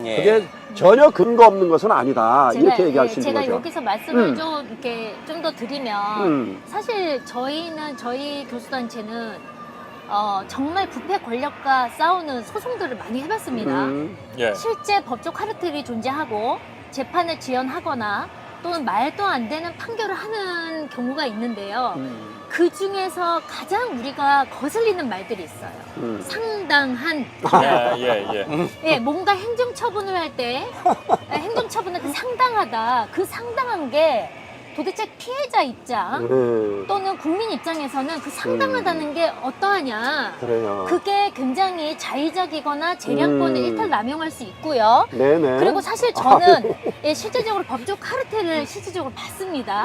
예. 그게 전혀 근거 없는 것은 아니다. 이렇게 얘기할 수 있는 제가 거죠. 여기서 말씀을 좀 이렇게 좀 더 드리면 사실 저희 교수단체는 정말 부패 권력과 싸우는 소송들을 많이 해봤습니다. 예. 실제 법적 카르텔이 존재하고 재판을 지연하거나 또는 말도 안 되는 판결을 하는 경우가 있는데요. 그 중에서 가장 우리가 거슬리는 말들이 있어요. 상당한. 예, 뭔가 행정처분을 할 때 행정처분할 때 상당하다. 그 상당한 게 도대체 피해자 입장 또는 국민 입장에서는 그 상당하다는 게 어떠하냐. 그래요. 그게 굉장히 자의적이거나 재량권을 일탈 남용할 수 있고요. 네네. 그리고 사실 저는 예, 실제적으로 법적 카르텔을 실질적으로 봤습니다.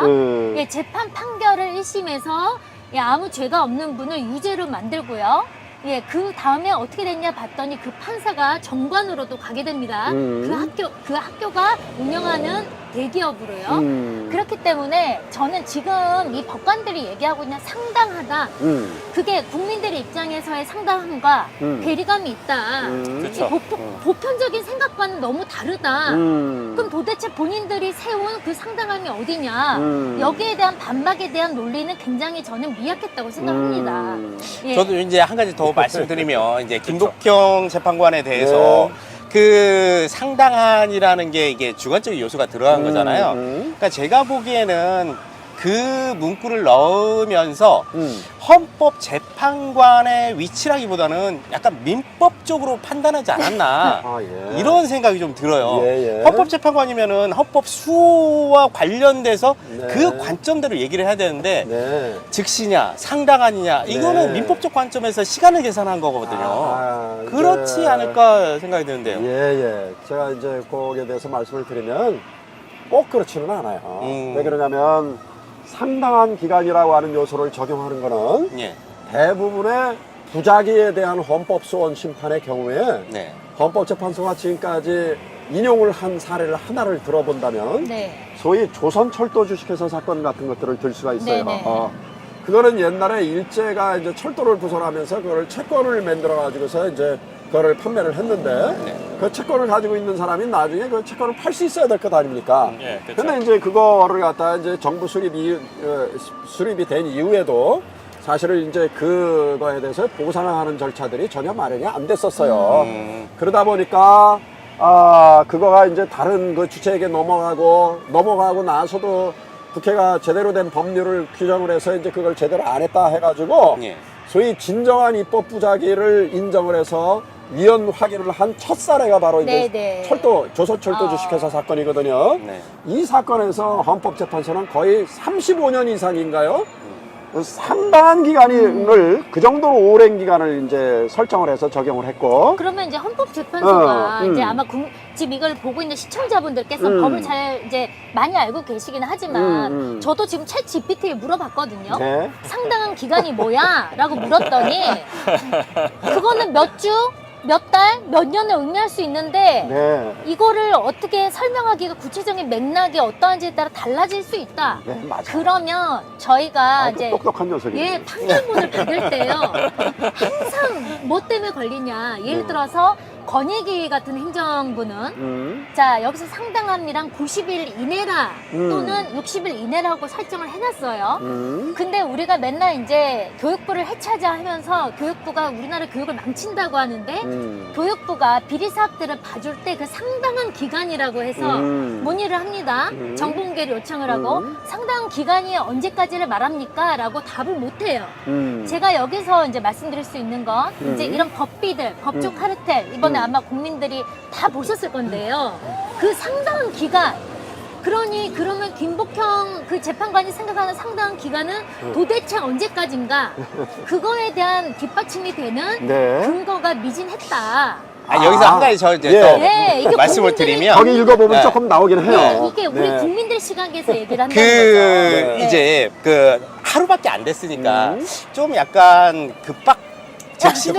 예, 재판 판결을 1심에서 예, 아무 죄가 없는 분을 유죄로 만들고요. 예, 그 다음에 어떻게 됐냐 봤더니 그 판사가 정관으로도 가게 됩니다. 그 학교가 운영하는 대기업으로요. 그렇기 때문에 저는 지금 이 법관들이 얘기하고 있는 상당하다. 그게 국민들의 입장에서의 상당함과 괴리감이 있다. 그쵸. 보편적인 생각과는 너무 다르다. 그럼 도대체 본인들이 세운 그 상당함이 어디냐. 여기에 대한 반박에 대한 논리는 굉장히 저는 미약했다고 생각합니다. 예. 저도 이제 한 가지 더 말씀드리면 이제 김복형 재판관에 대해서 그 상당한이라는 게 이게 주관적인 요소가 들어간 거잖아요. 그러니까 제가 보기에는 그 문구를 넣으면서 헌법재판관의 위치라기보다는 약간 민법적으로 판단하지 않았나 이런 생각이 좀 들어요. 헌법재판관이면은 헌법 수호와 관련돼서 그 관점대로 얘기를 해야 되는데 즉시냐 상당하느냐 이거는 민법적 관점에서 시간을 계산한 거거든요. 그렇지 않을까 생각이 드는데요. 제가 이제 거기에 대해서 말씀을 드리면 꼭 그렇지는 않아요. 왜 그러냐면 상당한 기간이라고 하는 요소를 적용하는 거는 대부분의 부작위에 대한 헌법소원 심판의 경우에 헌법재판소가 지금까지 인용을 한 사례를 하나를 들어본다면 소위 조선철도 주식회사 사건 같은 것들을 들 수가 있어요. 그거는 옛날에 일제가 이제 철도를 부설하면서 그걸 채권을 만들어 가지고서 이제 그거를 판매를 했는데 그 채권을 가지고 있는 사람이 나중에 그 채권을 팔 수 있어야 될 것 아닙니까? 근데 이제 그거를 갖다가 이제 정부 수립이 된 이후에도 사실은 이제 그거에 대해서 보상을 하는 절차들이 전혀 마련이 안 됐었어요. 그러다 보니까 그거가 이제 다른 그 주체에게 넘어가고 나서도 국회가 제대로 된 법률을 규정을 해서 이제 그걸 제대로 안 했다 해가지고 소위 진정한 입법 부작위를 인정을 해서 위헌 확인을 한 첫 사례가 바로 이제 조선철도 주식회사 사건이거든요. 이 사건에서 헌법재판소는 거의 35년 이상인가요? 상당한 기간을 그 정도로 오랜 기간을 이제 설정을 해서 적용을 했고. 그러면 이제 헌법재판소가 이제 아마 지금 이걸 보고 있는 시청자분들께서 법을 잘 이제 많이 알고 계시기는 하지만 저도 지금 챗 GPT에 물어봤거든요. 상당한 기간이 뭐야? 라고 물었더니 그거는 몇 주? 몇 달, 몇 년을 의미할 수 있는데 이거를 어떻게 설명하기가 구체적인 맥락이 어떠한지에 따라 달라질 수 있다. 그러면 저희가 이제 똑똑한 녀석이에요. 판결문을 받을 때요 항상 뭐 때문에 걸리냐. 예를 들어서 권익위 같은 행정부는 자 여기서 상당함이랑 90일 이내라 또는 60일 이내라고 설정을 해놨어요. 근데 우리가 맨날 이제 교육부를 해체하자 하면서 교육부가 우리나라 교육을 망친다고 하는데 교육부가 비리 사업들을 봐줄 때 그 상당한 기간이라고 해서 문의를 합니다. 정보공개를 요청을 하고 상당한 기간이 언제까지를 말합니까? 라고 답을 못해요. 제가 여기서 이제 말씀드릴 수 있는 건 이제 이런 법비들, 법적 카르텔 이번에 아마 국민들이 다 보셨을 건데요. 그 상당한 기간 그러면 김복형 그 재판관이 생각하는 상당한 기간은 도대체 언제까지인가? 그거에 대한 뒷받침이 되는 근거가 미진했다. 여기서 한 가지 저 이제 또 말씀을 드리면 거기 읽어보면 조금 나오긴 해요. 이게 우리 국민들 시각에서 얘기를 한다는 거죠. 이제 그 하루밖에 안 됐으니까 좀 약간 즉시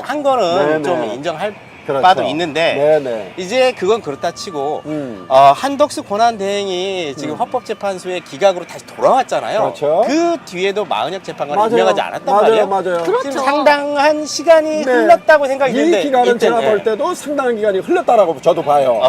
한 거는 좀 인정할 그렇죠. 바도 있는데 네네. 이제 그건 그렇다 치고 한덕수 권한대행이 지금 헌법재판소의 기각으로 다시 돌아왔잖아요. 그렇죠. 그 뒤에도 마은혁 재판관이 맞아요. 임명하지 않았단 맞아요, 말이에요. 맞아요. 그렇죠. 지금 상당한 시간이 네. 흘렀다고 생각이 이 드는데 기간은 제가 이때는, 볼 때도 상당한 기간이 흘렀다라고 저도 봐요.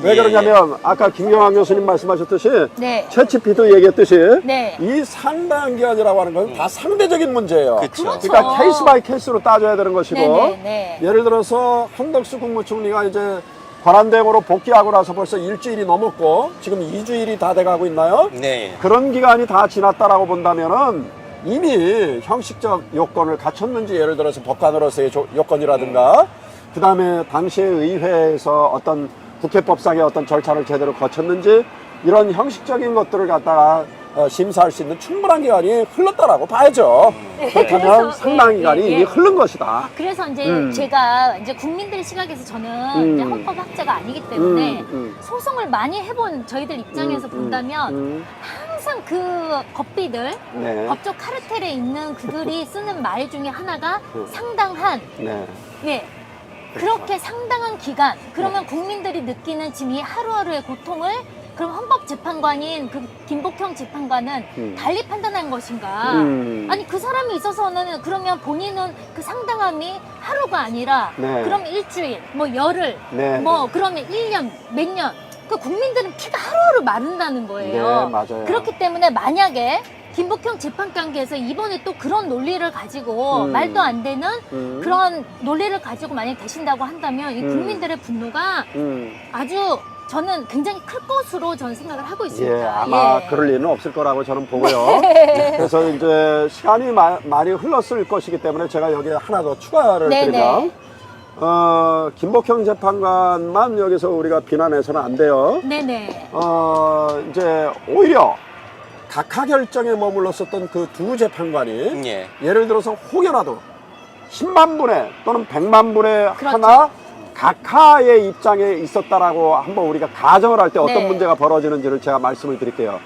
예. 왜 그러냐면 아까 김경환 교수님 말씀하셨듯이 네. 채치피도 얘기했듯이 네. 이 상당한 기간이라고 하는 건 다 상대적인 문제예요. 그쵸. 그렇죠. 그러니까 케이스 바이 케이스로 따져야 되는 것이고 네네네. 예를 들어서 한덕수 국무총리가 이제 권한대행으로 복귀하고 나서 벌써 일주일이 넘었고 지금 2주일이 다 돼가고 있나요? 네. 그런 기간이 다 지났다라고 본다면은 이미 형식적 요건을 갖췄는지 예를 들어서 법관으로서의 요건이라든가 그 다음에 당시에 의회에서 어떤 국회법상의 어떤 절차를 제대로 거쳤는지 이런 형식적인 것들을 갖다가 심사할 수 있는 충분한 기간이 흘렀다라고 봐야죠. 그렇다면 그래서, 상당한 예, 기간이 예, 이미 예. 흐른 것이다. 그래서 이제 제가 이제 국민들 시각에서 저는 이제 헌법학자가 아니기 때문에 소송을 많이 해본 저희들 입장에서 본다면 항상 그 법비들, 네. 법적 카르텔에 있는 그들이 쓰는 말 중에 하나가 상당한, 네. 예, 그렇게 상당한 기간, 그러면 국민들이 느끼는 지금 이 하루하루의 고통을 그럼 헌법재판관인 그 김복형 재판관은 달리 판단한 것인가? 아니 그 사람이 있어서는 그러면 본인은 그 상당함이 하루가 아니라 네. 그럼 일주일, 뭐 열흘, 네. 뭐 그러면 1년, 몇 년. 그 국민들은 피가 하루하루 마른다는 거예요. 네, 맞아요. 그렇기 때문에 만약에 김복형 재판관께서 이번에 또 그런 논리를 가지고 말도 안 되는 그런 논리를 가지고 만약 되신다고 한다면 이 국민들의 분노가 아주 저는 굉장히 클 것으로 저는 생각을 하고 있습니다. 예, 아마 예. 그럴 리는 없을 거라고 저는 보고요. 그래서 이제 시간이 많이 흘렀을 것이기 때문에 제가 여기에 하나 더 추가를 네네. 드리면 김복형 재판관만 여기서 우리가 비난해서는 안 돼요. 네네. 이제 오히려 각하 결정에 머물렀었던 그 두 재판관이 예. 예를 들어서 혹여라도 10만 분의 또는 100만 분의 그렇죠. 하나 각하의 입장에 있었다라고 한번 우리가 가정을 할 때 어떤 네. 문제가 벌어지는지를 제가 말씀을 드릴게요.